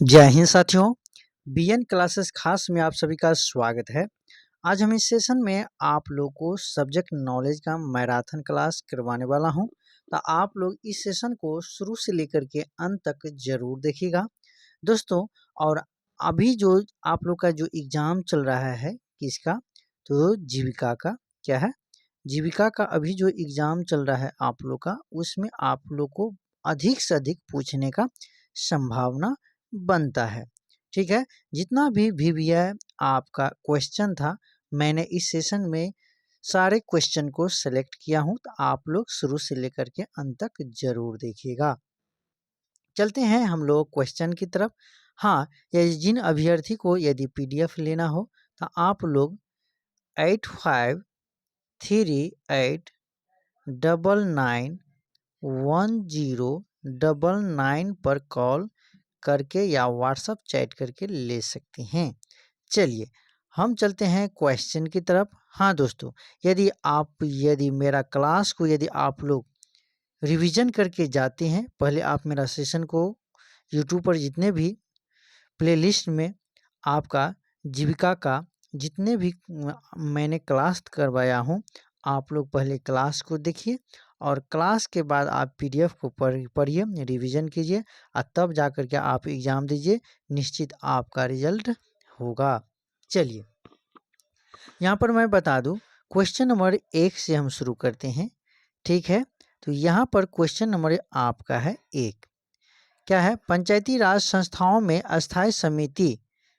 जय हिंद साथियों। BN classes खास में आप सभी का स्वागत है। आज हम इस सेशन में आप लोग को सब्जेक्ट नॉलेज का मैराथन क्लास करवाने वाला हूं। तो आप लोग इस सेशन को शुरू से लेकर के अंत तक जरूर देखिएगा दोस्तों। और अभी जो आप लोग का जो एग्जाम चल रहा है किसका, तो जीविका का। क्या है? जीविका का अभी जो एग्जाम चल रहा है आप लोग का, उसमें आप लोग को अधिक से अधिक पूछने का संभावना बनता है। ठीक है, जितना भी VBI आपका क्वेश्चन था, मैंने इस सेशन में सारे क्वेश्चन को सेलेक्ट किया हूं। तो आप लोग शुरू से लेकर के अंत तक जरूर देखिएगा। चलते हैं हम लोग क्वेश्चन की तरफ। हाँ, जिन अभ्यर्थी को यदि PDF लेना हो तो आप लोग 8538991099 पर कॉल करके या व्हाट्सएप चैट करके ले सकते हैं। चलिए हम चलते हैं क्वेश्चन की तरफ। हाँ दोस्तों, यदि मेरा क्लास को यदि आप लोग रिवीजन करके जाते हैं, पहले आप मेरा सेशन को यूट्यूब पर जितने भी प्लेलिस्ट में आपका जीविका का जितने भी मैंने क्लास करवाया हूँ, आप लोग पहले क्लास को देखिए और क्लास के बाद आप PDF को पढ़िए, रिवीजन कीजिए और तब जा कर के आप एग्ज़ाम दीजिए। निश्चित आपका रिजल्ट होगा। चलिए यहाँ पर मैं बता दूँ, क्वेश्चन नंबर 1 से हम शुरू करते हैं। ठीक है, तो यहाँ पर क्वेश्चन नंबर आपका है 1। क्या है? पंचायती राज संस्थाओं में अस्थाई समिति,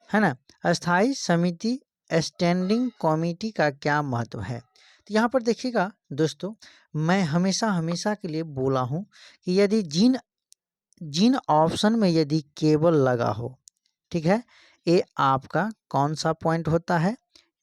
है ना, अस्थाई समिति स्टैंडिंग कमेटी का क्या महत्व है? तो यहाँ पर देखिएगा दोस्तों, मैं हमेशा के लिए बोला हूँ कि यदि जिन जिन ऑप्शन में यदि केवल लगा हो, ठीक है, ये आपका कौन सा पॉइंट होता है?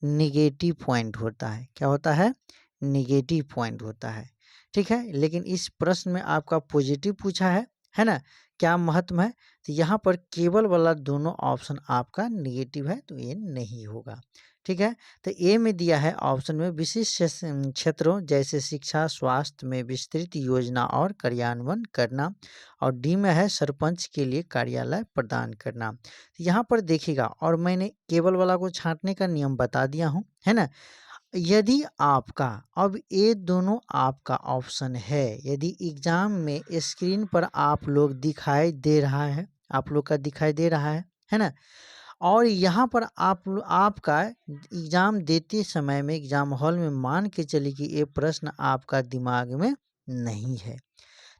निगेटिव पॉइंट होता है। क्या होता है? निगेटिव पॉइंट होता है। ठीक है, लेकिन इस प्रश्न में आपका पॉजिटिव पूछा है ना, क्या महत्व है? तो यहाँ पर केवल वाला दोनों ऑप्शन आपका निगेटिव है, तो ये नहीं होगा। ठीक है, तो ए में दिया है ऑप्शन में विशिष्ट क्षेत्रों जैसे शिक्षा स्वास्थ्य में विस्तृत योजना और कार्यान्वयन करना, और डी में है सरपंच के लिए कार्यालय प्रदान करना। यहाँ पर देखिएगा, और मैंने केवल वाला को छांटने का नियम बता दिया हूँ, है ना। यदि आपका अब ये दोनों आपका ऑप्शन है, यदि एग्जाम में स्क्रीन पर आप लोग दिखाई दे रहा है, आप लोग का दिखाई दे रहा है ना, और यहाँ पर आपका एग्जाम देते समय में एग्जाम हॉल में मान के चलिए कि ये प्रश्न आपका दिमाग में नहीं है,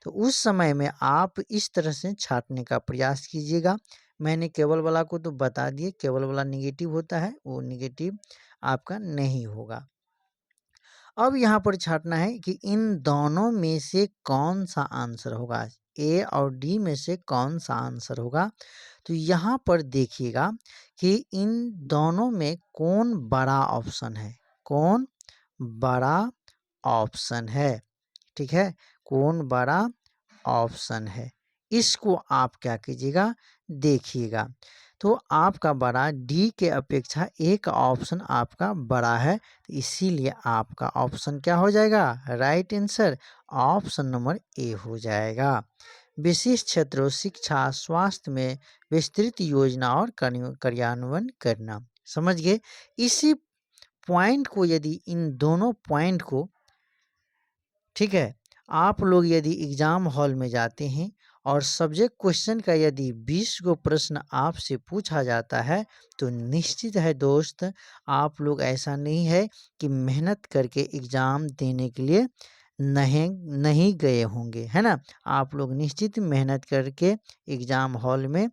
तो उस समय में आप इस तरह से छांटने का प्रयास कीजिएगा। मैंने केवल वाला को तो बता दिए, केवल वाला निगेटिव होता है, वो निगेटिव आपका नहीं होगा। अब यहाँ पर छांटना है कि इन दोनों में से कौन सा आंसर होगा, ए और डी में से कौन सा आंसर होगा। तो यहाँ पर देखिएगा कि इन दोनों में कौन बड़ा ऑप्शन है, कौन बड़ा ऑप्शन है। ठीक है, कौन बड़ा ऑप्शन है, इसको आप क्या कीजिएगा, देखिएगा। तो आपका बड़ा डी के अपेक्षा एक ऑप्शन आपका बड़ा है, तो इसीलिए आपका ऑप्शन क्या हो जाएगा? Right answer option number A हो जाएगा। विशिष्ट क्षेत्रों शिक्षा स्वास्थ्य में विस्तृत योजना और कार्यान्वयन करना। समझ गए? इसी पॉइंट को यदि इन दोनों पॉइंट को, ठीक है, आप लोग यदि एग्जाम हॉल में जाते हैं और सब्जेक्ट क्वेश्चन का यदि 20 को प्रश्न आपसे पूछा जाता है, तो निश्चित है दोस्त, आप लोग ऐसा नहीं है कि मेहनत करके एग्जाम देने के लिए नहीं गए होंगे, है ना। आप लोग निश्चित मेहनत करके एग्जाम हॉल में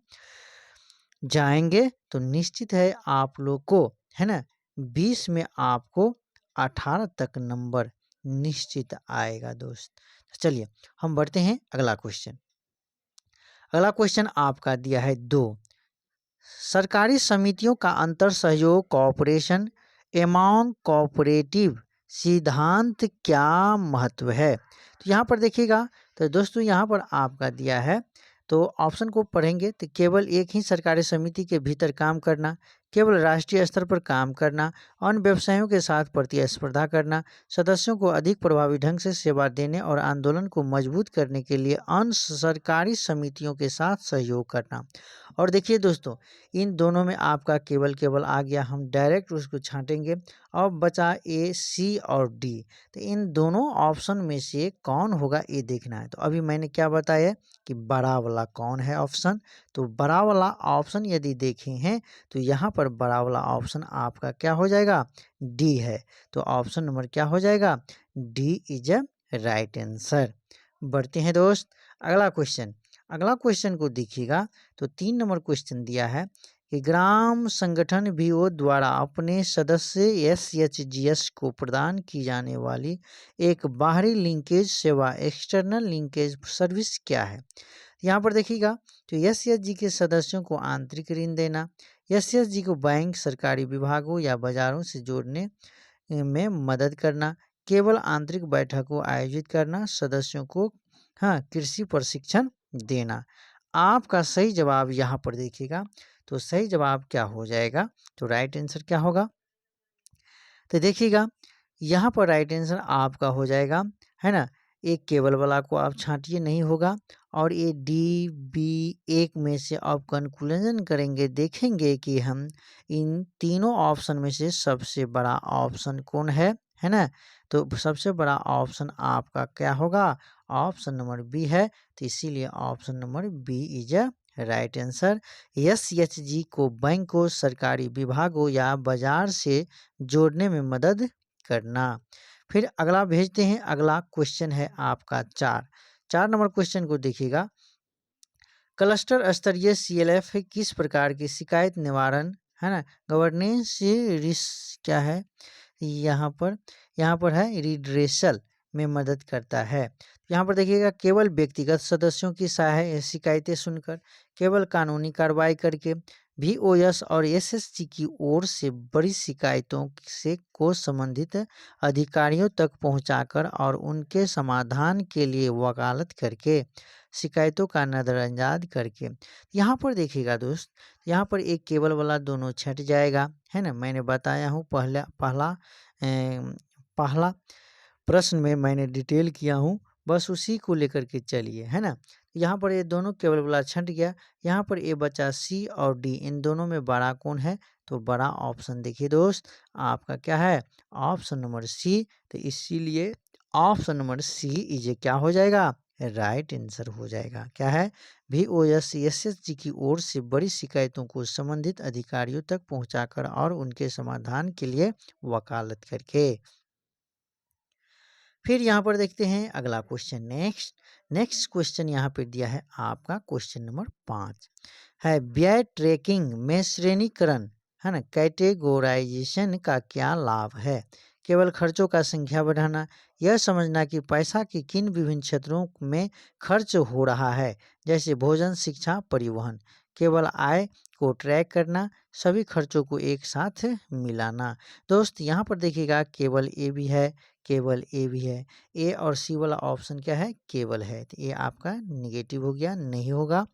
जाएंगे, तो निश्चित है आप लोग को, है ना, 20 में आपको 18 तक नंबर निश्चित आएगा दोस्त। चलिए हम बढ़ते हैं अगला क्वेश्चन। अगला क्वेश्चन आपका दिया है 2। सरकारी समितियों का अंतर सहयोग कॉपरेशन एमॉन्ग कोऑपरेटिव सिद्धांत क्या महत्व है? तो यहाँ पर देखिएगा, तो दोस्तों यहाँ पर आपका दिया है, तो ऑप्शन को पढ़ेंगे तो केवल एक ही सरकारी समिति के भीतर काम करना, केवल राष्ट्रीय स्तर पर काम करना, अन्य व्यवसायों के साथ प्रतिस्पर्धा करना, सदस्यों को अधिक प्रभावी ढंग से सेवा देने और आंदोलन को मजबूत करने के लिए अन्य सरकारी समितियों के साथ सहयोग करना। और देखिए दोस्तों, इन दोनों में आपका केवल आ गया, हम डायरेक्ट उसको छांटेंगे। अब बचा ए, सी और डी। तो इन दोनों ऑप्शन में से कौन होगा ये देखना है। तो अभी मैंने क्या बताया कि बड़ा वाला कौन है ऑप्शन। तो बड़ा वाला ऑप्शन यदि देखे हैं तो यहाँ पर बड़ा वाला ऑप्शन आपका क्या हो जाएगा, डी है। तो ऑप्शन नंबर क्या हो जाएगा, D is a right answer. बढ़ते हैं दोस्त अगला क्वेश्चन। अगला क्वेश्चन को देखिएगा तो 3 नंबर क्वेश्चन दिया है कि ग्राम संगठन बीओ द्वारा अपने सदस्य एसएचजीएस को प्रदान की जाने वाली एक बाहरी लिंकेज सेवा एक्सटर्नल लिंकेज सर्विस क्या है। यहाँ पर देखिएगा तो एसएचजी के सदस्यों को आंतरिक ऋण देना, एसएचजी को बैंक, सरकारी विभागों या बाजारों से जोड़ने में मदद करना, केवल आंतरिक बैठकों आयोजित करना, सदस्यों को कृषि प्रशिक्षण देना। आपका सही जवाब यहाँ पर देखिएगा तो सही जवाब क्या हो जाएगा, तो राइट आंसर क्या होगा। तो देखिएगा यहाँ पर राइट आंसर आपका हो जाएगा, है ना, एक केवल वाला को आप छांटिए नहीं होगा। और ये डी बी एक में से आप कंक्लूजन करेंगे, देखेंगे कि हम इन तीनों ऑप्शन में से सबसे बड़ा ऑप्शन कौन है ना। तो सबसे बड़ा ऑप्शन आपका क्या होगा, ऑप्शन नंबर बी है। तो इसीलिए option number B is a right answer. SHG को बैंकों, सरकारी विभागों या बाजार से जोड़ने में मदद करना। फिर अगला भेजते हैं। अगला क्वेश्चन है आपका 4 नंबर क्वेश्चन को देखिएगा। क्लस्टर स्तरीय सीएलएफ किस प्रकार की शिकायत निवारण, है ना, गवर्नेंस रिस्क क्या है, यहाँ पर है रिड्रेसल में मदद करता है। यहाँ पर देखिएगा केवल व्यक्तिगत सदस्यों की शिकायतें सुनकर, केवल कानूनी कार्रवाई करके, VOS और SSG की ओर से बड़ी शिकायतों से को संबंधित अधिकारियों तक पहुंचाकर और उनके समाधान के लिए वकालत करके, शिकायतों का नजरअंदाज करके। यहाँ पर देखिएगा दोस्त, यहाँ पर एक केवल वाला दोनों छट जाएगा, है ना। मैंने बताया हूँ पहला प्रश्न में मैंने डिटेल किया हूँ, बस उसी को लेकर के चलिए, है ना। यहाँ पर ये दोनों केवल वाला छट गया। यहाँ पर ये बचा सी और डी, इन दोनों में बड़ा कौन है, तो बड़ा ऑप्शन देखिए दोस्त आपका क्या है, ऑप्शन नंबर सी। तो इसीलिए ऑप्शन नंबर सी इज क्या हो जाएगा, राइट आंसर हो जाएगा। क्या है, VOS SSG की ओर से बड़ी शिकायतों को संबंधित अधिकारियों तक पहुंचाकर और उनके समाधान के लिए वकालत करके। फिर यहाँ पर देखते हैं अगला क्वेश्चन। नेक्स्ट क्वेश्चन यहाँ पर दिया है आपका क्वेश्चन नंबर 5 है, व्यय ट्रैकिंग में श्रेणीकरण, है ना, कैटेगोराइजेशन का क्या लाभ है। केवल खर्चों का संख्या बढ़ाना, यह समझना कि पैसा की किन विभिन्न क्षेत्रों में खर्च हो रहा है, जैसे भोजन, शिक्षा, परिवहन। केवल आय को ट्रैक करना, सभी खर्चों को एक साथ मिलाना। दोस्त यहाँ पर देखिएगा केवल ए भी है, केवल ए भी है। ए और सी वाला ऑप्शन क्या है, केवल है। तो ये आपका निगेटिव हो गया, नहीं होगा।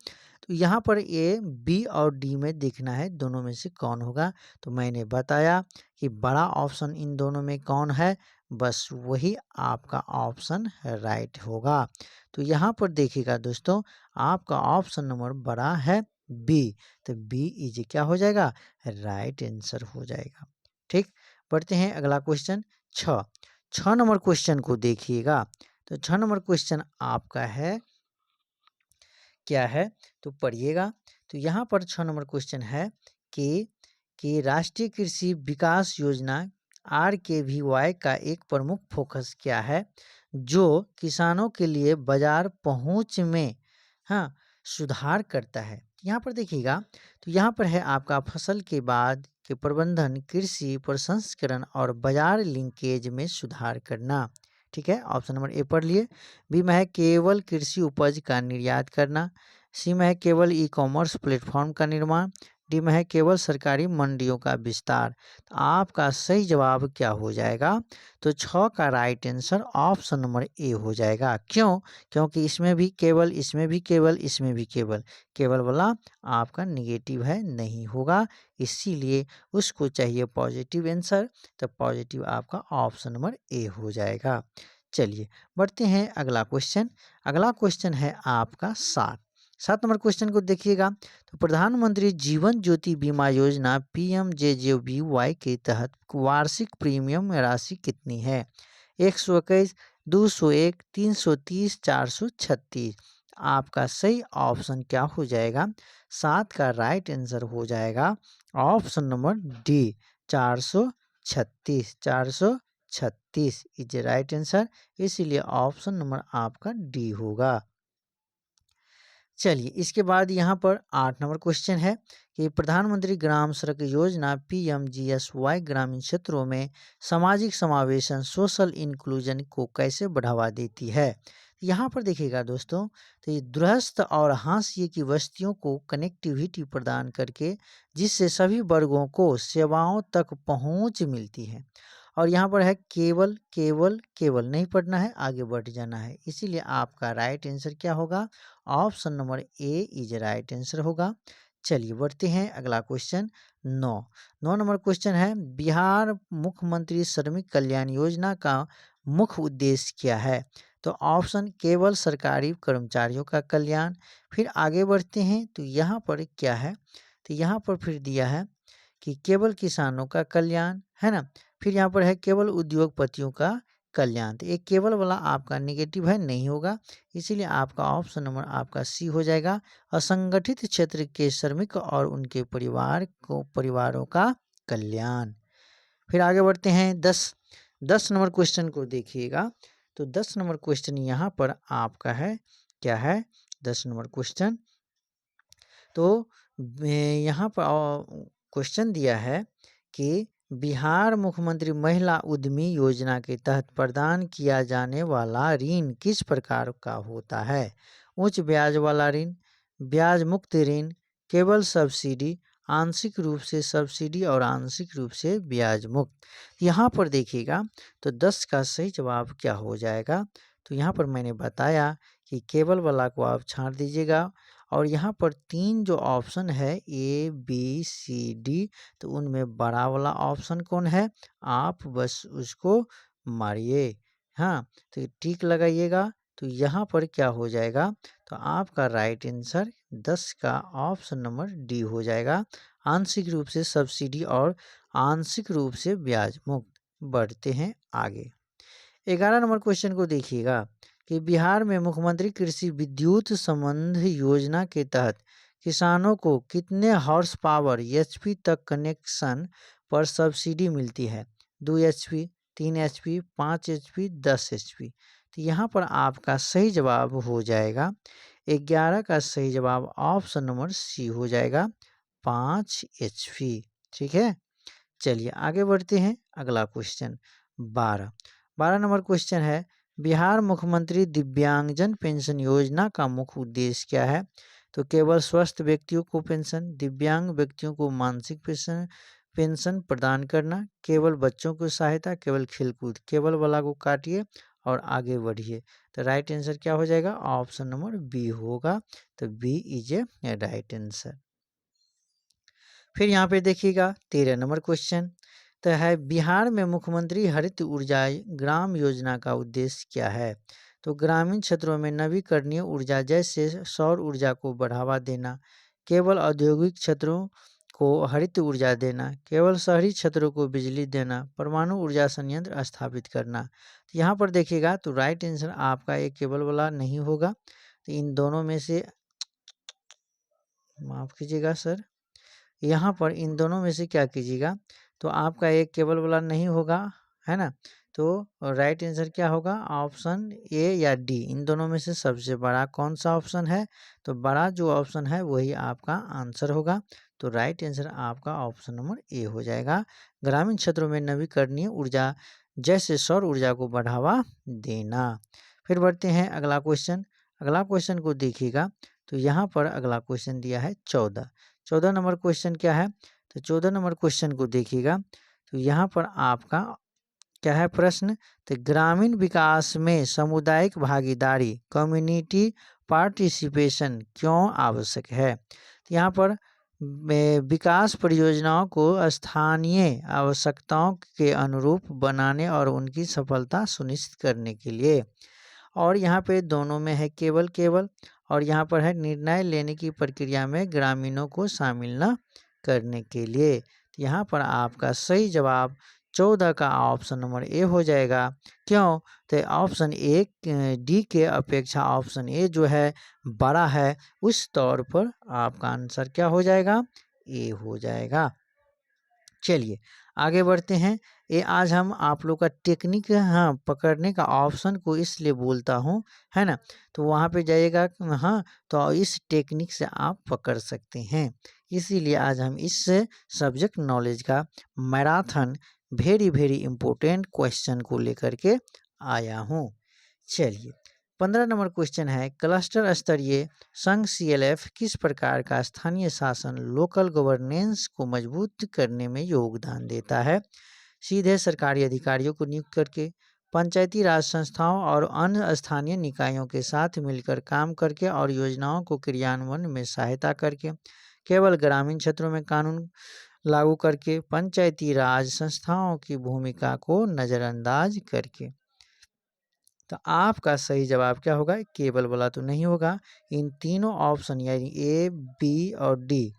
तो यहाँ पर ए, बी और डी में देखना है दोनों में से कौन होगा। तो मैंने बताया कि बड़ा ऑप्शन इन दोनों में कौन है, बस वही आपका ऑप्शन राइट होगा। तो यहाँ पर देखिएगा दोस्तों आपका ऑप्शन नंबर बड़ा है बी। तो बी इज क्या हो जाएगा, राइट आंसर हो जाएगा। ठीक, बढ़ते हैं अगला क्वेश्चन 6 नंबर क्वेश्चन को देखिएगा। तो 6 नंबर क्वेश्चन आपका है क्या है, तो पढ़िएगा। तो यहाँ पर 6 नंबर क्वेश्चन है कि राष्ट्रीय कृषि विकास योजना RKVY का एक प्रमुख फोकस क्या है, जो किसानों के लिए बाजार पहुंच में सुधार करता है। यहाँ पर देखिएगा तो यहाँ पर है आपका फसल के बाद के प्रबंधन, कृषि प्रसंस्करण और बाजार लिंकेज में सुधार करना। ठीक है, ऑप्शन नंबर ए पढ़ लिए। बी में है केवल कृषि उपज का निर्यात करना। सी में है केवल ई-कॉमर्स प्लेटफॉर्म का निर्माण। डी में है केवल सरकारी मंडियों का विस्तार। तो आपका सही जवाब क्या हो जाएगा? तो 6 का right answer option number A हो जाएगा। क्यों? क्योंकि इसमें भी केवल, इसमें भी केवल, इसमें भी केवल, केवल वाला आपका निगेटिव है, नहीं होगा, इसीलिए उसको चाहिए पॉजिटिव आंसर। तो पॉजिटिव आपका ऑप्शन नंबर ए हो जाएगा। चलिए बढ़ते हैं अगला क्वेश्चन। अगला क्वेश्चन है आपका 7 नंबर क्वेश्चन को देखिएगा। तो प्रधानमंत्री जीवन ज्योति बीमा योजना PMJJBY के तहत वार्षिक प्रीमियम राशि कितनी है? 121, 201, 330, 436। आपका सही ऑप्शन क्या हो जाएगा? 7 का राइट आंसर हो जाएगा option number D 436। 436 is right answer, इसीलिए ऑप्शन नंबर आपका डी होगा। चलिए इसके बाद यहाँ पर 8 नंबर क्वेश्चन है कि प्रधानमंत्री ग्राम सड़क योजना PMGSY ग्रामीण क्षेत्रों में सामाजिक समावेशन सोशल इंक्लूजन को कैसे बढ़ावा देती है? यहाँ पर देखिएगा दोस्तों, तो ये दूरस्थ और हाशिए की बस्तियों को कनेक्टिविटी प्रदान करके जिससे सभी वर्गों को सेवाओं तक पहुँच मिलती है। और यहाँ पर है केवल केवल केवल, नहीं पढ़ना है, आगे बढ़ जाना है, इसीलिए आपका राइट आंसर क्या होगा? Option number A is right answer होगा। चलिए बढ़ते हैं अगला क्वेश्चन 9 नंबर क्वेश्चन है बिहार मुख्यमंत्री श्रमिक कल्याण योजना का मुख्य उद्देश्य क्या है? तो ऑप्शन केवल सरकारी कर्मचारियों का कल्याण। फिर आगे बढ़ते हैं तो यहाँ पर क्या है? तो यहाँ पर फिर दिया है कि केवल किसानों का कल्याण, है ना। फिर यहाँ पर है केवल उद्योगपतियों का कल्याण। तो एक केवल वाला आपका नेगेटिव है, नहीं होगा, इसीलिए आपका ऑप्शन नंबर आपका सी हो जाएगा असंगठित क्षेत्र के श्रमिक और उनके परिवारों का कल्याण। फिर आगे बढ़ते हैं 10 नंबर क्वेश्चन को देखिएगा। तो 10 नंबर क्वेश्चन यहाँ पर आपका है, क्या है 10 नंबर क्वेश्चन? तो यहाँ पर क्वेश्चन दिया है कि बिहार मुख्यमंत्री महिला उद्यमी योजना के तहत प्रदान किया जाने वाला ऋण किस प्रकार का होता है? उच्च ब्याज वाला ऋण, ब्याज मुक्त ऋण, केवल सब्सिडी, आंशिक रूप से सब्सिडी और आंशिक रूप से ब्याज मुक्त। यहाँ पर देखिएगा तो 10 का सही जवाब क्या हो जाएगा? तो यहाँ पर मैंने बताया कि केवल वाला को आप छांट दीजिएगा और यहाँ पर 3 जो ऑप्शन है ABCD, तो उनमें बड़ा वाला ऑप्शन कौन है? आप बस उसको मारिए, हाँ, तो टिक लगाइएगा। तो यहाँ पर क्या हो जाएगा? तो आपका राइट आंसर 10 का ऑप्शन नंबर डी हो जाएगा, आंशिक रूप से सब्सिडी और आंशिक रूप से ब्याज मुक्त। बढ़ते हैं आगे 11 नंबर क्वेश्चन को देखिएगा कि बिहार में मुख्यमंत्री कृषि विद्युत संबंध योजना के तहत किसानों को कितने हॉर्स पावर HP तक कनेक्शन पर सब्सिडी मिलती है? 2 HP, 3 HP, 5 HP, 10 HP। तो यहाँ पर आपका सही जवाब हो जाएगा 11 का सही जवाब ऑप्शन नंबर सी हो जाएगा 5 HP। ठीक है, चलिए आगे बढ़ते हैं अगला क्वेश्चन 12 नंबर क्वेश्चन है बिहार मुख्यमंत्री दिव्यांगजन पेंशन योजना का मुख्य उद्देश्य क्या है? तो केवल स्वस्थ व्यक्तियों को पेंशन, दिव्यांग व्यक्तियों को मानसिक पेंशन प्रदान करना, केवल बच्चों को सहायता, केवल खेलकूद। केवल वाला को काटिए और आगे बढ़िए। तो राइट आंसर क्या हो जाएगा? ऑप्शन नंबर बी होगा। तो B is a right answer. फिर यहाँ पे देखिएगा 13 नंबर क्वेश्चन तो है बिहार में मुख्यमंत्री हरित ऊर्जा ग्राम योजना का उद्देश्य क्या है? तो ग्रामीण क्षेत्रों में नवीकरणीय ऊर्जा जैसे सौर ऊर्जा को बढ़ावा देना, केवल औद्योगिक क्षेत्रों को हरित ऊर्जा देना, केवल शहरी क्षेत्रों को बिजली देना, परमाणु ऊर्जा संयंत्र स्थापित करना। तो यहाँ पर देखिएगा तो राइट आंसर आपका एक केवल वाला नहीं होगा। तो इन दोनों में से, माफ कीजिएगा सर, यहाँ पर इन दोनों में से क्या कीजिएगा? तो आपका एक केवल वाला नहीं होगा, है ना। तो राइट आंसर क्या होगा? ऑप्शन ए या डी, इन दोनों में से सबसे बड़ा कौन सा ऑप्शन है? तो बड़ा जो ऑप्शन है वही आपका आंसर होगा। तो राइट आंसर आपका ऑप्शन नंबर ए हो जाएगा, ग्रामीण क्षेत्रों में नवीकरणीय ऊर्जा जैसे सौर ऊर्जा को बढ़ावा देना। फिर बढ़ते हैं अगला क्वेश्चन। अगला क्वेश्चन को देखिएगा तो यहाँ पर अगला क्वेश्चन दिया है 14 14 नंबर क्वेश्चन क्या है, तो 14 नंबर क्वेश्चन को देखिएगा तो यहाँ पर आपका क्या है प्रश्न, तो ग्रामीण विकास में सामुदायिक भागीदारी कम्युनिटी पार्टिसिपेशन क्यों आवश्यक है। तो यहाँ पर विकास परियोजनाओं को स्थानीय आवश्यकताओं के अनुरूप बनाने और उनकी सफलता सुनिश्चित करने के लिए, और यहाँ पे दोनों में है केवल और यहाँ पर है निर्णय लेने की प्रक्रिया में ग्रामीणों को शामिल न करने के लिए। तो यहाँ पर आपका सही जवाब 14 का ऑप्शन नंबर ए हो जाएगा। क्यों, तो ऑप्शन ए डी के अपेक्षा ऑप्शन ए जो है बड़ा है, उस तौर पर आपका आंसर क्या हो जाएगा, ए हो जाएगा। चलिए आगे बढ़ते हैं। ये आज हम आप लोग का टेक्निक हाँ पकड़ने का ऑप्शन को इसलिए बोलता हूँ, है ना, तो वहाँ पे जाइएगा हाँ, तो इस टेक्निक से आप पकड़ सकते हैं। इसीलिए आज हम इस सब्जेक्ट नॉलेज का मैराथन वेरी इम्पोर्टेंट क्वेश्चन को लेकर के आया हूँ। चलिए 15 नंबर क्वेश्चन है, क्लस्टर स्तरीय संघ CLF किस प्रकार का स्थानीय शासन लोकल गवर्नेंस को मजबूत करने में योगदान देता है। सीधे सरकारी अधिकारियों को नियुक्त करके, पंचायती राज संस्थाओं और अन्य स्थानीय निकायों के साथ मिलकर काम करके और योजनाओं को क्रियान्वयन में सहायता करके, केवल ग्रामीण क्षेत्रों में कानून लागू करके, पंचायती राज संस्थाओं की भूमिका को नज़रअंदाज करके। तो आपका सही जवाब क्या होगा, केवल वाला तो नहीं होगा। इन तीनों ऑप्शन यानी ए बी और डी,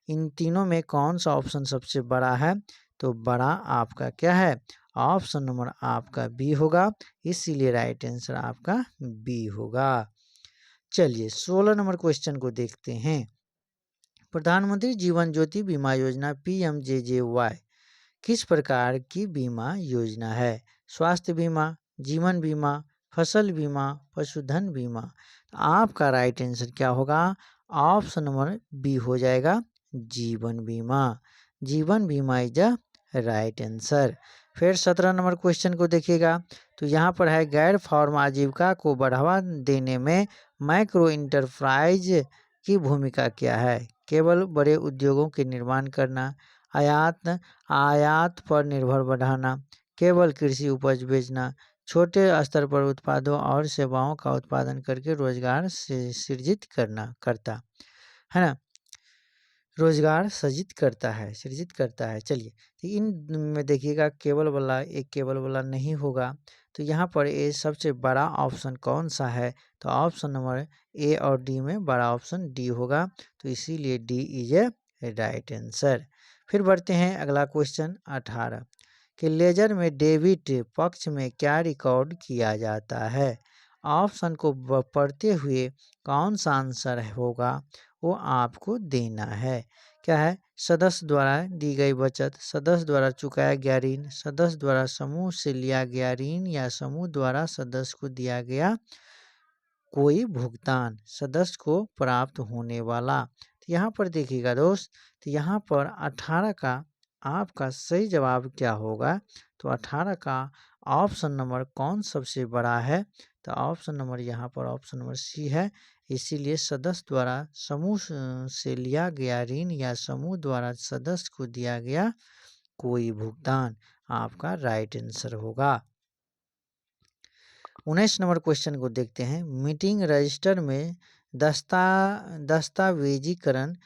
इन तीनों में कौन सा ऑप्शन सबसे बड़ा है, तो बड़ा आपका क्या है, ऑप्शन नंबर आपका बी होगा। इसीलिए राइट आंसर आपका बी होगा। चलिए 16 नंबर क्वेश्चन को देखते हैं। प्रधानमंत्री जीवन ज्योति बीमा योजना PMJJY किस प्रकार की बीमा योजना है। स्वास्थ्य बीमा, जीवन बीमा, फसल बीमा, पशुधन बीमा। आपका राइट आंसर क्या होगा, ऑप्शन नंबर बी हो जाएगा, जीवन बीमा। जीवन बीमा इज द राइट आंसर। फिर 17 नंबर क्वेश्चन को देखिएगा तो यहाँ पर है, गैर फार्म आजीविका को बढ़ावा देने में माइक्रो इंटरप्राइज की भूमिका क्या है। केवल बड़े उद्योगों के निर्माण करना, आयात पर निर्भर बढ़ाना, केवल कृषि उपज बेचना, छोटे स्तर पर उत्पादों और सेवाओं का उत्पादन करके रोजगार से सृजित करता है ना, रोजगार सृजित करता है। चलिए तो इन में देखिएगा केवल वाला, एक केवल वाला नहीं होगा, तो यहाँ पर ये सबसे बड़ा ऑप्शन कौन सा है, तो ऑप्शन नंबर ए और डी में बड़ा ऑप्शन डी होगा। तो इसीलिए D is a right answer. फिर बढ़ते हैं अगला क्वेश्चन 18 कि लेजर में डेबिट पक्ष में क्या रिकॉर्ड किया जाता है। ऑप्शन को पढ़ते हुए कौन सा आंसर होगा वो आपको देना है। क्या है, सदस्य द्वारा दी गई बचत, सदस्य द्वारा चुकाया गया ऋण, सदस्य द्वारा समूह से लिया गया ऋण या समूह द्वारा सदस्य को दिया गया कोई भुगतान, सदस्य को प्राप्त होने वाला। तो यहाँ पर देखिएगा दोस्त, तो यहाँ पर 18 का आपका सही जवाब क्या होगा, तो 18 का ऑप्शन नंबर कौन सबसे बड़ा है, तो ऑप्शन नंबर यहाँ पर ऑप्शन नंबर सी है। इसीलिए सदस्य द्वारा समूह से लिया गया ऋण या समूह द्वारा सदस्य को दिया गया कोई भुगतान आपका राइट आंसर होगा। 19 नंबर क्वेश्चन को देखते हैं। मीटिंग रजिस्टर में दस्तावेजीकरण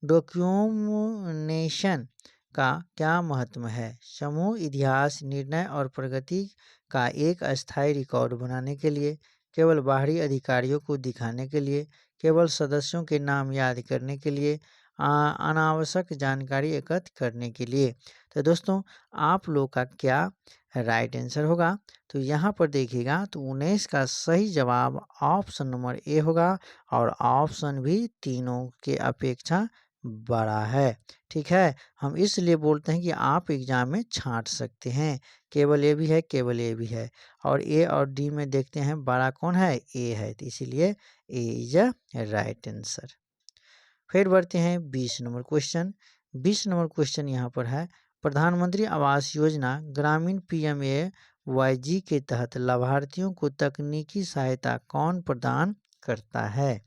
डॉक्यूमेंटेशन का क्या महत्व है। समूह इतिहास, निर्णय और प्रगति का एक अस्थायी रिकॉर्ड बनाने के लिए, केवल बाहरी अधिकारियों को दिखाने के लिए, केवल सदस्यों के नाम याद करने के लिए, अनावश्यक जानकारी एकत्र करने के लिए। तो दोस्तों आप लोग का क्या राइट आंसर होगा, तो यहाँ पर देखिएगा तो 19 का सही जवाब ऑप्शन नंबर ए होगा और ऑप्शन भी तीनों के अपेक्षा बड़ा है। ठीक है, हम इसलिए बोलते हैं कि आप एग्जाम में छांट सकते हैं, केवल ए भी है, केवल ए भी है, और ए और डी में देखते हैं बड़ा कौन है, ए है, तो इसीलिए ए इज अ राइट आंसर। फिर बढ़ते हैं 20 नंबर क्वेश्चन। 20 नंबर क्वेश्चन यहाँ पर है, प्रधानमंत्री आवास योजना ग्रामीण PMAYG के तहत लाभार्थियों को तकनीकी सहायता कौन प्रदान करता है।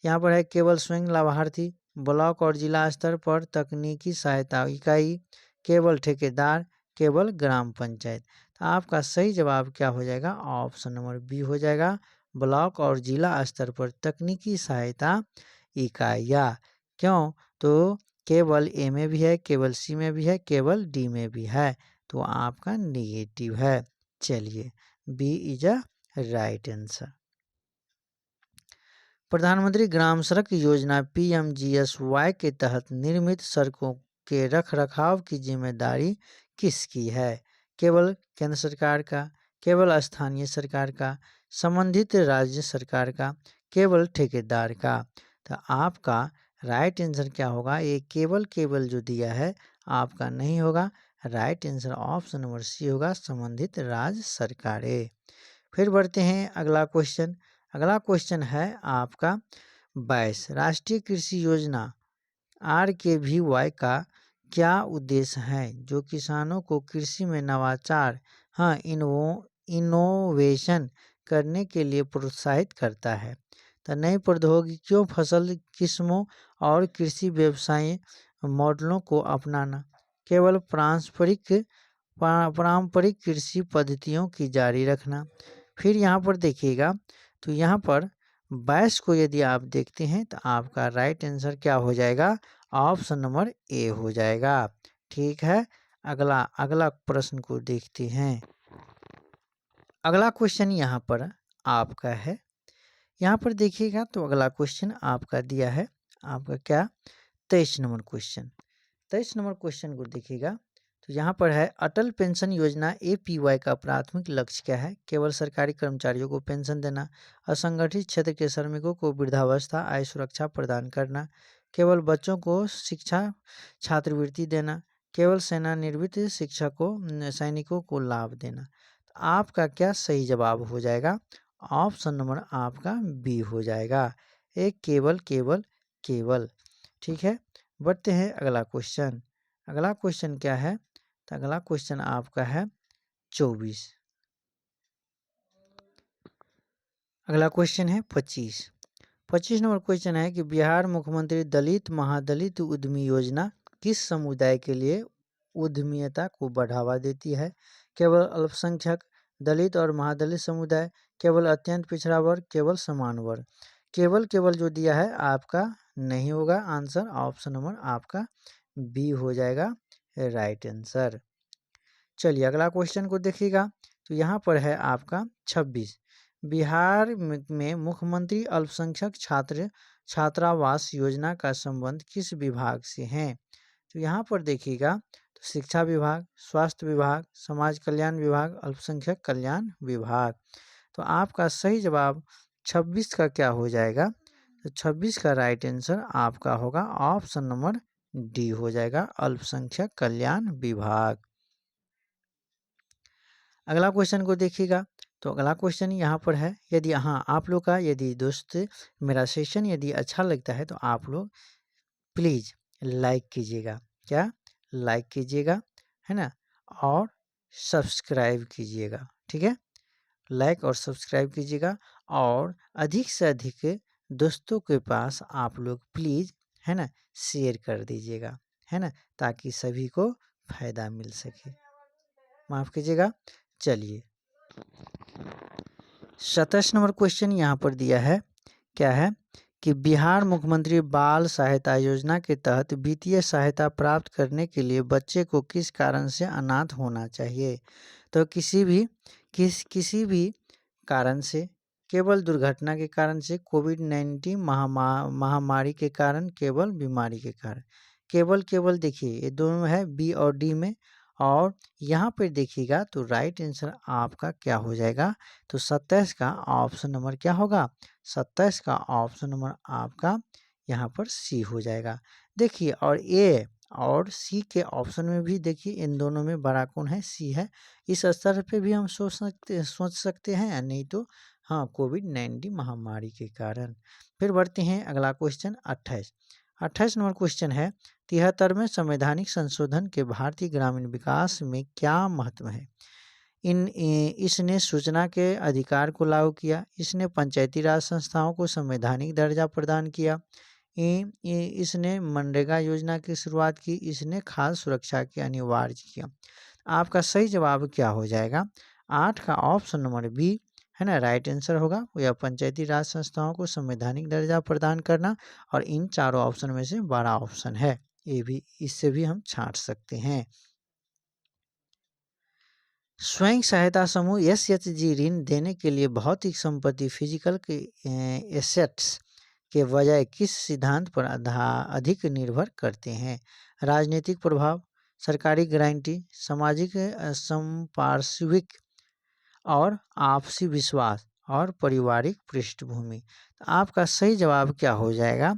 यहाँ पर है, केवल स्वयं लाभार्थी, ब्लॉक और जिला स्तर पर तकनीकी सहायता इकाई, केवल ठेकेदार, केवल ग्राम पंचायत। तो आपका सही जवाब क्या हो जाएगा? ऑप्शन नंबर बी हो जाएगा, ब्लॉक और जिला स्तर पर तकनीकी सहायता इकाइयाँ। क्यों? तो केवल ए में भी है, केवल सी में भी है, केवल डी में भी है, तो आपका नेगेटिव है। चलिए, B is a right answer. प्रधानमंत्री ग्राम सड़क योजना PMGSY के तहत निर्मित सड़कों के रखरखाव की जिम्मेदारी किसकी है? केवल केंद्र सरकार का, केवल स्थानीय सरकार का, संबंधित राज्य सरकार का, केवल ठेकेदार का। तो आपका राइट आंसर क्या होगा? ये केवल केवल जो दिया है आपका नहीं होगा, right answer option number C होगा, संबंधित राज्य सरकारें। फिर बढ़ते हैं अगला क्वेश्चन। अगला क्वेश्चन है आपका 22, राष्ट्रीय कृषि योजना RKVY का क्या उद्देश्य है? जो किसानों को कृषि में नवाचार, इनोवेशन करने के लिए प्रोत्साहित करता है। तो नई प्रौद्योगिकियों, फसल किस्मों और कृषि व्यवसाय मॉडलों को अपनाना, केवल पारंपरिक कृषि पद्धतियों की जारी रखना। फिर यहाँ पर देखिएगा, तो यहाँ पर 22 को यदि आप देखते हैं तो आपका राइट आंसर क्या हो जाएगा? ऑप्शन नंबर ए हो जाएगा। ठीक है, अगला प्रश्न को देखते हैं। अगला क्वेश्चन यहाँ पर आपका है, यहाँ पर देखिएगा तो अगला क्वेश्चन आपका दिया है आपका क्या? 23 नंबर क्वेश्चन। 23 नंबर क्वेश्चन को देखिएगा तो यहाँ पर है, अटल पेंशन योजना APY का प्राथमिक लक्ष्य क्या है? केवल सरकारी कर्मचारियों को पेंशन देना, असंगठित क्षेत्र के श्रमिकों को वृद्धावस्था आय सुरक्षा प्रदान करना, केवल बच्चों को शिक्षा छात्रवृत्ति देना, केवल सेवानिवृत्त सैनिकों को लाभ देना। तो आपका क्या सही जवाब हो जाएगा? ऑप्शन नंबर आपका बी हो जाएगा, एक केवल केवल केवल। ठीक है, बढ़ते हैं अगला क्वेश्चन। अगला क्वेश्चन क्या है? तो अगला क्वेश्चन आपका है 24। अगला क्वेश्चन है 25। 25 नंबर क्वेश्चन है कि बिहार मुख्यमंत्री दलित महादलित उद्यमी योजना किस समुदाय के लिए उद्यमिता को बढ़ावा देती है? केवल अल्पसंख्यक, दलित और महादलित समुदाय, केवल अत्यंत पिछड़ा वर्ग, केवल समान वर्ग। केवल केवल जो दिया है आपका नहीं होगा, आंसर ऑप्शन नंबर आपका बी हो जाएगा, राइट आंसर। चलिए अगला क्वेश्चन को देखिएगा, तो यहाँ पर है आपका 26। बिहार में मुख्यमंत्री अल्पसंख्यक छात्रावास योजना का संबंध किस विभाग से है? तो यहाँ पर देखिएगा तो शिक्षा विभाग, स्वास्थ्य विभाग, समाज कल्याण विभाग, अल्पसंख्यक कल्याण विभाग। तो आपका सही जवाब 26 का क्या हो जाएगा? तो 26 का राइट आंसर आपका होगा ऑप्शन नंबर डी हो जाएगा, अल्पसंख्यक कल्याण विभाग। अगला क्वेश्चन को देखिएगा, तो अगला क्वेश्चन यहाँ पर है, यदि आप लोग का यदि दोस्त मेरा सेशन यदि अच्छा लगता है तो आप लोग प्लीज़ लाइक कीजिएगा, क्या लाइक कीजिएगा, है ना, और सब्सक्राइब कीजिएगा। ठीक है, लाइक और सब्सक्राइब कीजिएगा और अधिक से अधिक दोस्तों के पास आप लोग प्लीज़, है ना, शेयर कर दीजिएगा, है ना, ताकि सभी को फायदा मिल सके। माफ़ कीजिएगा। चलिए 27 नंबर क्वेश्चन यहाँ पर दिया है, क्या है कि बिहार मुख्यमंत्री बाल सहायता योजना के तहत वित्तीय सहायता प्राप्त करने के लिए बच्चे को किस कारण से अनाथ होना चाहिए? तो किसी भी कारण से, केवल दुर्घटना के कारण से, कोविड-19 महामारी के कारण, केवल बीमारी के कारण। केवल केवल देखिए ये दोनों है बी और डी में, और यहाँ पर देखिएगा तो राइट आंसर आपका क्या हो जाएगा? तो 27 का ऑप्शन नंबर क्या होगा? 27 का ऑप्शन नंबर आपका यहाँ पर सी हो जाएगा। देखिए, और ए और सी के ऑप्शन में भी देखिए इन दोनों में बड़ा कौन है? सी है। इस स्तर पे भी हम सोच सकते हैं, नहीं तो कोविड-19 महामारी के कारण। फिर बढ़ते हैं अगला क्वेश्चन 28। 28 नंबर क्वेश्चन है, 73वें संवैधानिक संशोधन के भारतीय ग्रामीण विकास में क्या महत्व है? इसने सूचना के अधिकार को लागू किया, इसने पंचायती राज संस्थाओं को संवैधानिक दर्जा प्रदान किया, इसने मनरेगा योजना की शुरुआत की, इसने खाद्य सुरक्षा की अनिवार्य किया। आपका सही जवाब क्या हो जाएगा? 8 का ऑप्शन नंबर बी है ना राइट आंसर होगा। यह पंचायती राज संस्थाओं को संवैधानिक दर्जा प्रदान करना, और इन चारों ऑप्शन में से बड़ा ऑप्शन है, ये भी इससे भी हम छांट सकते हैं। स्वयं सहायता समूह एसएचजी ऋण देने के लिए भौतिक संपत्ति फिजिकल के एसेट्स के बजाय किस सिद्धांत पर अधिक निर्भर करते हैं? राजनीतिक प्रभाव, सरकारी गारंटी, सामाजिक संपार्श्विक और आपसी विश्वास और पारिवारिक पृष्ठभूमि। तो आपका सही जवाब क्या हो जाएगा?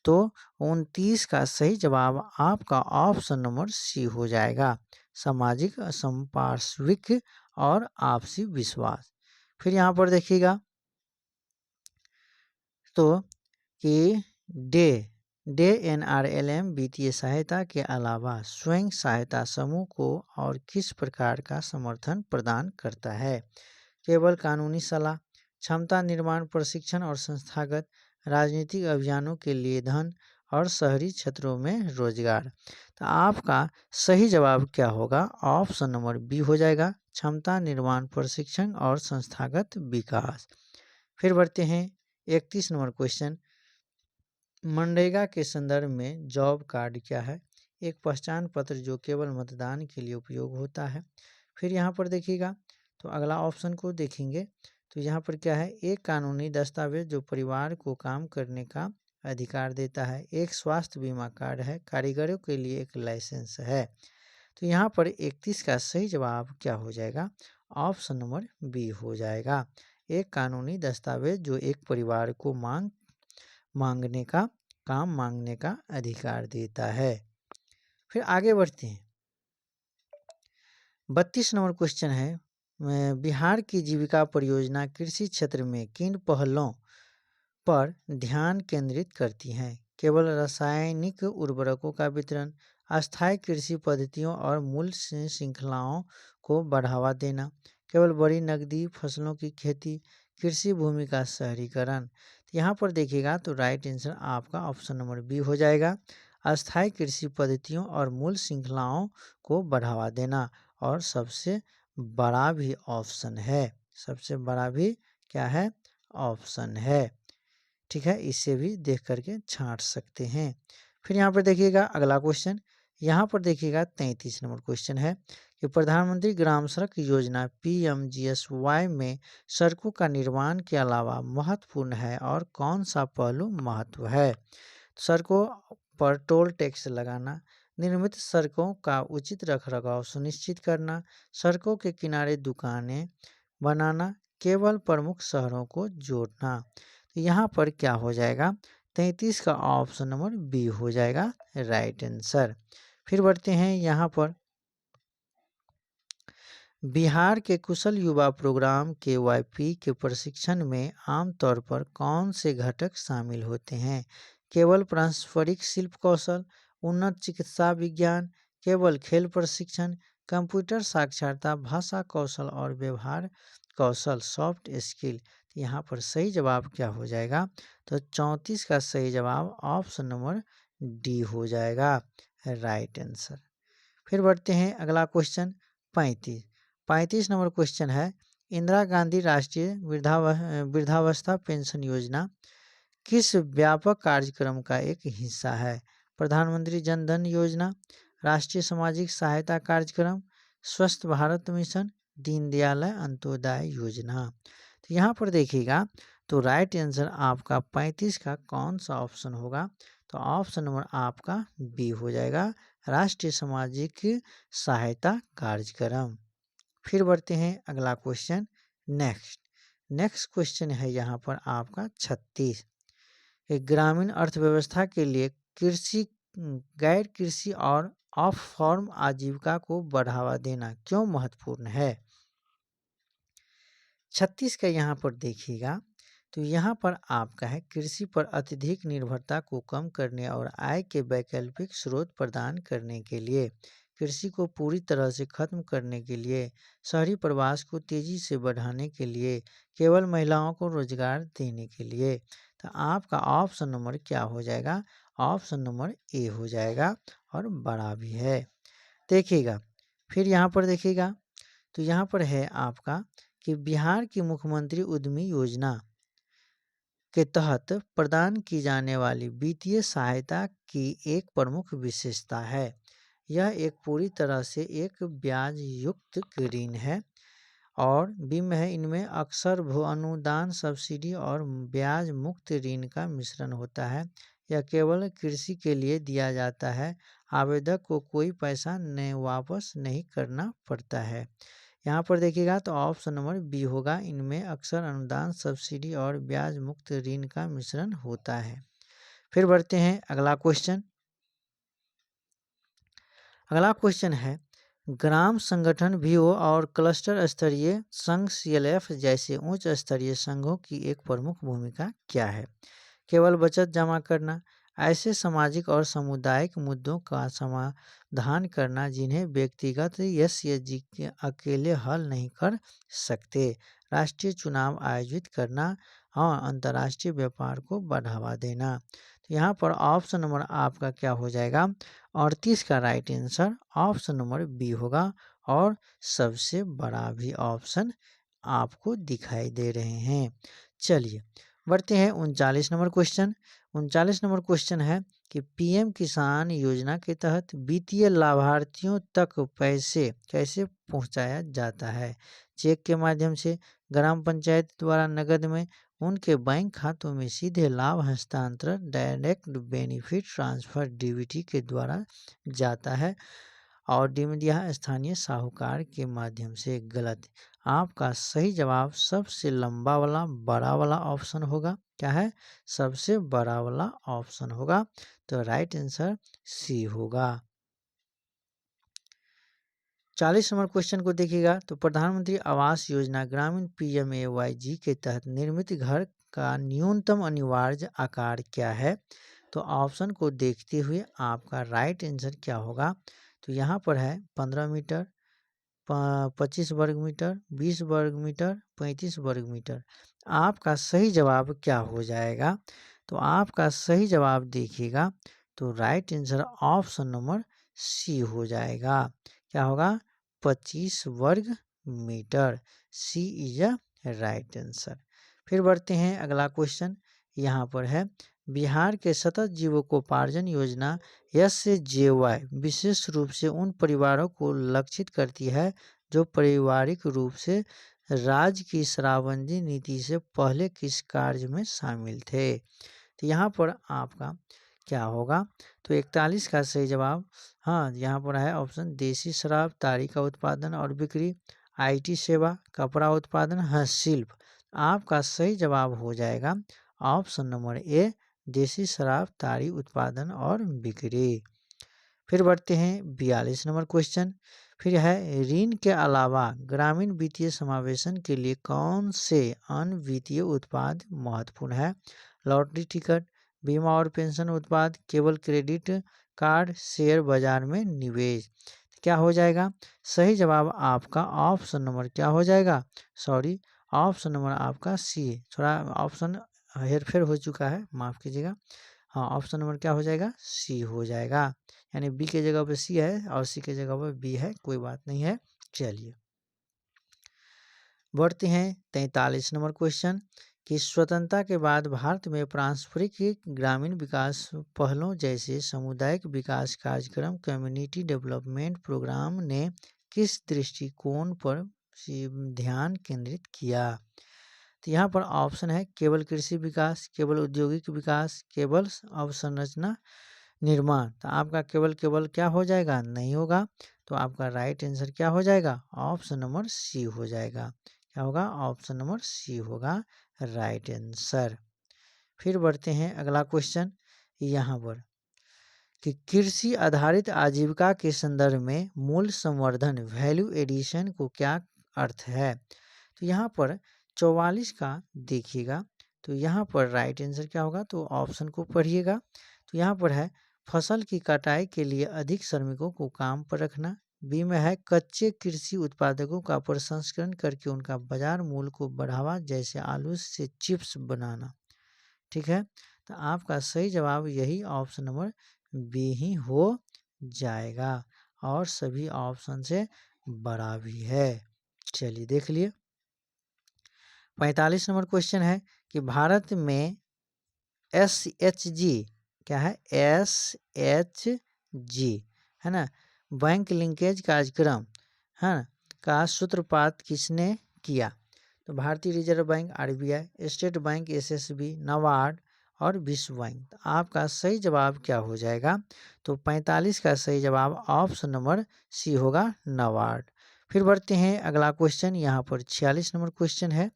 तो 29 का सही जवाब आपका ऑप्शन नंबर सी हो जाएगा, सामाजिक संपार्श्विक और आपसी विश्वास। फिर यहाँ पर देखिएगा तो कि डे एनआरएलएम वित्तीय सहायता के अलावा स्वयं सहायता समूह को और किस प्रकार का समर्थन प्रदान करता है? केवल कानूनी सलाह, क्षमता निर्माण प्रशिक्षण और संस्थागत, राजनीतिक अभियानों के लिए धन, और शहरी क्षेत्रों में रोजगार। तो आपका सही जवाब क्या होगा? ऑप्शन नंबर बी हो जाएगा, क्षमता निर्माण प्रशिक्षण और संस्थागत विकास। फिर बढ़ते हैं 31 नंबर क्वेश्चन। मनरेगा के संदर्भ में जॉब कार्ड क्या है? एक पहचान पत्र जो केवल मतदान के लिए उपयोग होता है। फिर यहाँ पर देखिएगा तो अगला ऑप्शन को देखेंगे तो यहाँ पर क्या है? एक कानूनी दस्तावेज जो परिवार को काम करने का अधिकार देता है। एक स्वास्थ्य बीमा कार्ड है। कारीगरों के लिए एक लाइसेंस है। तो यहाँ पर 31 का सही जवाब क्या हो जाएगा? ऑप्शन नंबर बी हो जाएगा, एक कानूनी दस्तावेज जो एक परिवार को मांगने का अधिकार देता है। फिर आगे बढ़ते हैं। 32 नंबर क्वेश्चन है, बिहार की जीविका परियोजना कृषि क्षेत्र में किन पहलों पर ध्यान केंद्रित करती हैं? केवल रासायनिक उर्वरकों का वितरण, अस्थायी कृषि पद्धतियों और मूल्य श्रृंखलाओं को बढ़ावा देना, केवल बड़ी नकदी फसलों की खेती, कृषि भूमि का शहरीकरण। यहाँ पर देखिएगा तो राइट आंसर आपका ऑप्शन नंबर बी हो जाएगा, अस्थायी कृषि पद्धतियों और मूल्य श्रृंखलाओं को बढ़ावा देना। और सबसे बड़ा भी ऑप्शन है, सबसे बड़ा भी क्या है? ऑप्शन है। ठीक है, इसे भी देख करके छांट सकते हैं। फिर यहाँ पर देखिएगा अगला क्वेश्चन। यहाँ पर देखिएगा 33 नंबर क्वेश्चन है कि प्रधानमंत्री ग्राम सड़क योजना PMGSY में सड़कों का निर्माण के अलावा महत्वपूर्ण है और कौन सा पहलू महत्व है? सड़कों पर टोल टैक्स लगाना, निर्मित सड़कों का उचित रखरखाव सुनिश्चित करना, सड़कों के किनारे दुकानें बनाना, केवल प्रमुख शहरों को जोड़ना। तो यहाँ पर क्या हो जाएगा? 33 का ऑप्शन नंबर बी हो जाएगा राइट आंसर। फिर बढ़ते हैं यहाँ पर, बिहार के कुशल युवा प्रोग्राम KYP के प्रशिक्षण में आमतौर पर कौन से घटक शामिल होते हैं? केवल पारंपरिक शिल्प कौशल, उन्नत चिकित्सा विज्ञान, केवल खेल प्रशिक्षण, कंप्यूटर साक्षरता, भाषा कौशल और व्यवहार कौशल सॉफ्ट स्किल। यहाँ पर सही जवाब क्या हो जाएगा? तो 34 का सही जवाब ऑप्शन नंबर डी हो जाएगा राइट आंसर। फिर बढ़ते हैं अगला क्वेश्चन 35 नंबर क्वेश्चन है, इंदिरा गांधी राष्ट्रीय वृद्धावस्था पेंशन योजना किस व्यापक कार्यक्रम का एक हिस्सा है? प्रधानमंत्री जन धन योजना, राष्ट्रीय सामाजिक सहायता कार्यक्रम, स्वस्थ भारत मिशन, दीनदयाल अंत्योदय योजना। तो यहाँ पर देखिएगा तो राइट आंसर आपका 35 का कौन सा ऑप्शन होगा? तो ऑप्शन नंबर आपका बी हो जाएगा, राष्ट्रीय सामाजिक सहायता कार्यक्रम। फिर बढ़ते हैं अगला क्वेश्चन नेक्स्ट क्वेश्चन है यहाँ पर आपका 36, ग्रामीण अर्थव्यवस्था के लिए कृषि, गैर कृषि और ऑफ फार्म आजीविका को बढ़ावा देना क्यों महत्वपूर्ण है? 36 का यहाँ पर देखिएगा तो यहाँ पर आपका है, कृषि पर अत्यधिक निर्भरता को कम करने और आय के वैकल्पिक स्रोत प्रदान करने के लिए कृषि को पूरी तरह से खत्म करने के लिए, शहरी प्रवास को तेजी से बढ़ाने के लिए, केवल महिलाओं को रोजगार देने के लिए। तो आपका ऑप्शन नंबर क्या हो जाएगा? ऑप्शन नंबर ए हो जाएगा और बड़ा भी है। देखिएगा, फिर यहाँ पर देखिएगा, तो यहाँ पर है आपका कि बिहार की मुख्यमंत्री उद्यमी योजना के तहत प्रदान की जाने वाली वित्तीय सहायता की एक प्रमुख विशेषता है। यह एक पूरी तरह से एक ब्याज युक्त ऋण है और बीम है। इनमें अक्सर भू अनुदान, सब्सिडी और ब्याज मुक्त ऋण का मिश्रण होता है। यह केवल कृषि के लिए दिया जाता है। आवेदक को कोई पैसा वापस नहीं करना पड़ता है। यहाँ पर देखिएगा तो ऑप्शन नंबर बी होगा। इनमें अक्सर अनुदान, सब्सिडी और ब्याज मुक्त ऋण का मिश्रण होता है। फिर बढ़ते हैं अगला क्वेश्चन। अगला क्वेश्चन है, ग्राम संगठन वीओ और क्लस्टर स्तरीय संघ सीएलएफ जैसे उच्च स्तरीय संघों की एक प्रमुख भूमिका क्या है? केवल बचत जमा करना, ऐसे सामाजिक और सामुदायिक मुद्दों का समाधान करना जिन्हें व्यक्तिगत एसएचजी के अकेले हल नहीं कर सकते, राष्ट्रीय चुनाव आयोजित करना और अंतर्राष्ट्रीय व्यापार को बढ़ावा देना। तो यहाँ पर ऑप्शन नंबर आपका क्या हो जाएगा? 38 का right answer option number B होगा और सबसे बड़ा भी ऑप्शन आपको दिखाई दे रहे हैं। चलिए बढ़ते हैं 39 नंबर क्वेश्चन। 39 नंबर क्वेश्चन है कि पीएम किसान योजना के तहत वित्तीय लाभार्थियों तक पैसे कैसे पहुंचाया जाता है? चेक के माध्यम से, ग्राम पंचायत द्वारा नकद में, उनके बैंक खातों में सीधे लाभ हस्तांतरण, डायरेक्ट बेनिफिट ट्रांसफर डीबीटी के द्वारा जाता है और डिमिडिया स्थानीय साहूकार के माध्यम से। गलत। आपका सही जवाब सबसे लंबा वाला बड़ा वाला ऑप्शन होगा। क्या है? सबसे बड़ा वाला ऑप्शन होगा। तो राइट आंसर सी होगा। 40 नंबर क्वेश्चन को देखिएगा तो प्रधानमंत्री आवास योजना ग्रामीण पीएमएवाईजी के तहत निर्मित घर का न्यूनतम अनिवार्य आकार क्या है? तो ऑप्शन को देखते हुए आपका राइट आंसर क्या होगा? तो यहाँ पर है 15 मीटर, 25 वर्ग मीटर, 20 वर्ग मीटर, 35 वर्ग मीटर। आपका सही जवाब क्या हो जाएगा? तो आपका सही जवाब देखिएगा तो right answer option number C हो जाएगा। क्या होगा? 25 वर्ग metre. C is a right answer. फिर बढ़ते हैं अगला क्वेश्चन। यहाँ पर है, बिहार के सतत जीविकोपार्जन योजना एसजेवाई विशेष रूप से उन परिवारों को लक्षित करती है जो पारिवारिक रूप से राज्य की शराबबंदी नीति से पहले किस कार्य में शामिल थे? तो यहाँ पर आपका क्या होगा? तो 41 का सही जवाब, हाँ यहाँ पर है ऑप्शन देसी शराब, ताड़ी का उत्पादन और बिक्री, आईटी सेवा, कपड़ा उत्पादन, हस्तशिल्प। आपका सही जवाब हो जाएगा ऑप्शन नंबर ए, देसी शराब, ताड़ी उत्पादन और बिक्री। फिर बढ़ते हैं 42 नंबर क्वेश्चन। फिर है, ऋण के अलावा ग्रामीण वित्तीय समावेशन के लिए कौन से अन्य वित्तीय उत्पाद महत्वपूर्ण है? लॉटरी टिकट, बीमा और पेंशन उत्पाद, केवल क्रेडिट कार्ड, शेयर बाजार में निवेश। क्या हो जाएगा? सही जवाब आपका ऑप्शन नंबर क्या हो जाएगा? सॉरी, ऑप्शन नंबर आपका सी। थोड़ा ऑप्शन हेरफेर हो चुका है, माफ़ कीजिएगा। हाँ, ऑप्शन नंबर क्या हो जाएगा? सी हो जाएगा। यानी बी के जगह पे सी है और सी के जगह पे बी है, कोई बात नहीं है। चलिए बढ़ते हैं 43 नंबर क्वेश्चन कि स्वतंत्रता के बाद भारत में पारंपरिक ग्रामीण विकास पहलों जैसे सामुदायिक विकास कार्यक्रम, कम्युनिटी डेवलपमेंट प्रोग्राम ने किस दृष्टिकोण पर ध्यान केंद्रित किया? तो यहाँ पर ऑप्शन है, केवल कृषि विकास, केवल औद्योगिक विकास, केवल अवसंरचना निर्माण। तो आपका केवल केवल क्या हो जाएगा? नहीं होगा। तो आपका राइट आंसर क्या हो जाएगा? ऑप्शन नंबर सी हो जाएगा। क्या होगा? ऑप्शन नंबर सी होगा राइट आंसर। फिर बढ़ते हैं अगला क्वेश्चन। यहाँ पर कि कृषि आधारित आजीविका के संदर्भ में मूल्य संवर्धन वैल्यू एडिशन को क्या अर्थ है? तो यहाँ पर 44 का देखिएगा तो यहाँ पर राइट आंसर क्या होगा? तो ऑप्शन को पढ़िएगा। तो यहाँ पर है, फसल की कटाई के लिए अधिक श्रमिकों को काम पर रखना। बी में है कच्चे कृषि उत्पादकों का प्रसंस्करण करके उनका बाजार मूल्य को बढ़ावा, जैसे आलू से चिप्स बनाना। ठीक है, तो आपका सही जवाब यही ऑप्शन नंबर बी ही हो जाएगा और सभी ऑप्शन से बड़ा भी है। चलिए देख लिए। 45 नंबर क्वेश्चन है कि भारत में SHG क्या है, SHG है ना, बैंक लिंकेज कार्यक्रम है ना का सूत्रपात किसने किया? तो भारतीय reserve bank RBI, state bank SSB, NABARD और विश्व बैंक। तो आपका सही जवाब क्या हो जाएगा? तो 45 का सही जवाब ऑप्शन नंबर सी होगा, नाबार्ड। फिर बढ़ते हैं अगला क्वेश्चन। यहाँ पर 46 नंबर क्वेश्चन है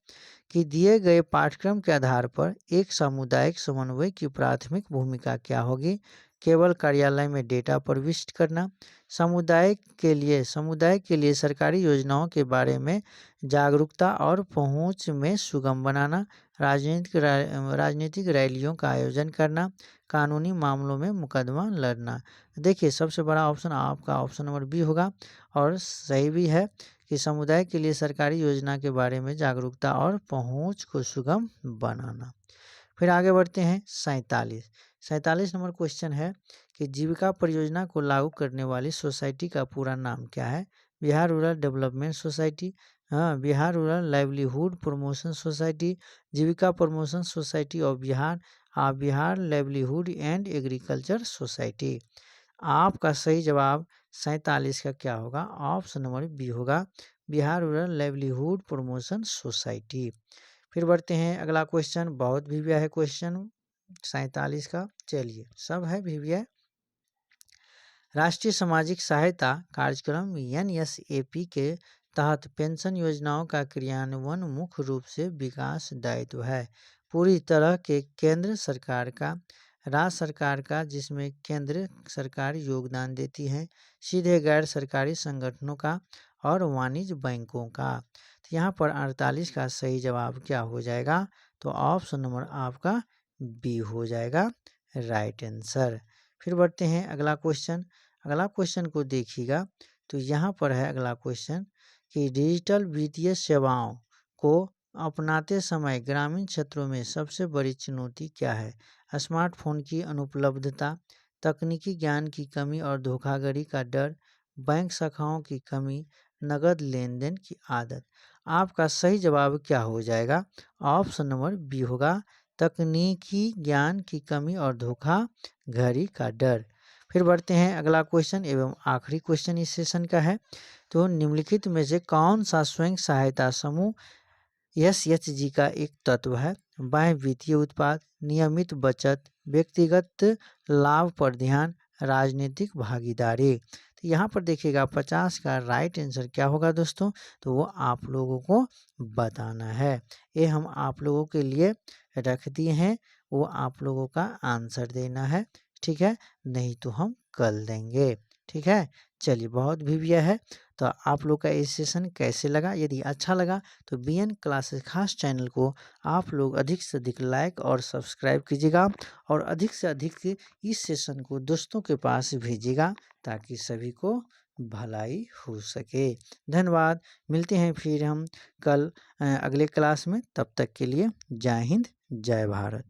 कि दिए गए पाठ्यक्रम के आधार पर एक सामुदायिक समन्वय की प्राथमिक भूमिका क्या होगी? केवल कार्यालय में डेटा प्रविष्ट करना, समुदाय के लिए सरकारी योजनाओं के बारे में जागरूकता और पहुंच में सुगम बनाना, राजनीतिक रैलियों का आयोजन करना, कानूनी मामलों में मुकदमा लड़ना। देखिए सबसे बड़ा ऑप्शन आपका ऑप्शन नंबर बी होगा और सही भी है कि समुदाय के लिए सरकारी योजना के बारे में जागरूकता और पहुंच को सुगम बनाना। फिर आगे बढ़ते हैं 47 नंबर क्वेश्चन है कि जीविका परियोजना को लागू करने वाली सोसाइटी का पूरा नाम क्या है? बिहार रूरल डेवलपमेंट सोसाइटी, हाँ, Bihar rural livelihood promotion society, Jeevika promotion society of Bihar, Bihar livelihood and agriculture society. आपका सही जवाब 47 का क्या होगा? ऑप्शन नंबर बी होगा, Bihar rural livelihood promotion society. फिर बढ़ते हैं अगला क्वेश्चन, बहुत भिविया है क्वेश्चन 47 का। चलिए सब है भिविया। राष्ट्रीय सामाजिक सहायता कार्यक्रम NSAP के तहत पेंशन योजनाओं का क्रियान्वयन मुख्य रूप से विकास दायित्व है। पूरी तरह के केंद्र सरकार का, राज्य सरकार का जिसमें केंद्र सरकार योगदान देती है, सीधे गैर सरकारी संगठनों का और वाणिज्य बैंकों का। तो यहाँ पर 48 का सही जवाब क्या हो जाएगा? तो ऑप्शन नंबर आपका बी हो जाएगा, राइट आंसर। फिर बढ़ते हैं अगला क्वेश्चन। अगला क्वेश्चन को देखिएगा तो यहाँ पर है अगला क्वेश्चन कि डिजिटल वित्तीय सेवाओं को अपनाते समय ग्रामीण क्षेत्रों में सबसे बड़ी चुनौती क्या है? स्मार्टफोन की अनुपलब्धता, तकनीकी ज्ञान की कमी और धोखाधड़ी का डर, बैंक शाखाओं की कमी, नगद लेन देन की आदत। आपका सही जवाब क्या हो जाएगा? ऑप्शन नंबर बी होगा, तकनीकी ज्ञान की कमी और धोखाधड़ी का डर। फिर बढ़ते हैं अगला क्वेश्चन एवं आखिरी क्वेश्चन इस सेशन का है। तो निम्नलिखित में से कौन सा स्वयं सहायता समूह SHG का एक तत्व है? बाह्य वित्तीय उत्पाद, नियमित बचत, व्यक्तिगत लाभ पर ध्यान, राजनीतिक भागीदारी। तो यहाँ पर देखिएगा 50 का राइट आंसर क्या होगा दोस्तों? तो वो आप लोगों को बताना है। ये हम आप लोगों के लिए रख दिए हैं, वो आप लोगों का आंसर देना है। ठीक है, नहीं तो हम कल देंगे। ठीक है, चलिए बहुत भिविया है। तो आप लोग का ये सेशन कैसे लगा? यदि अच्छा लगा तो BN क्लासेस खास चैनल को आप लोग अधिक से अधिक लाइक और सब्सक्राइब कीजिएगा और अधिक से अधिक इस सेशन को दोस्तों के पास भेजिएगा ताकि सभी को भलाई हो सके। धन्यवाद। मिलते हैं फिर हम कल अगले क्लास में। तब तक के लिए जय हिंद, जय भारत।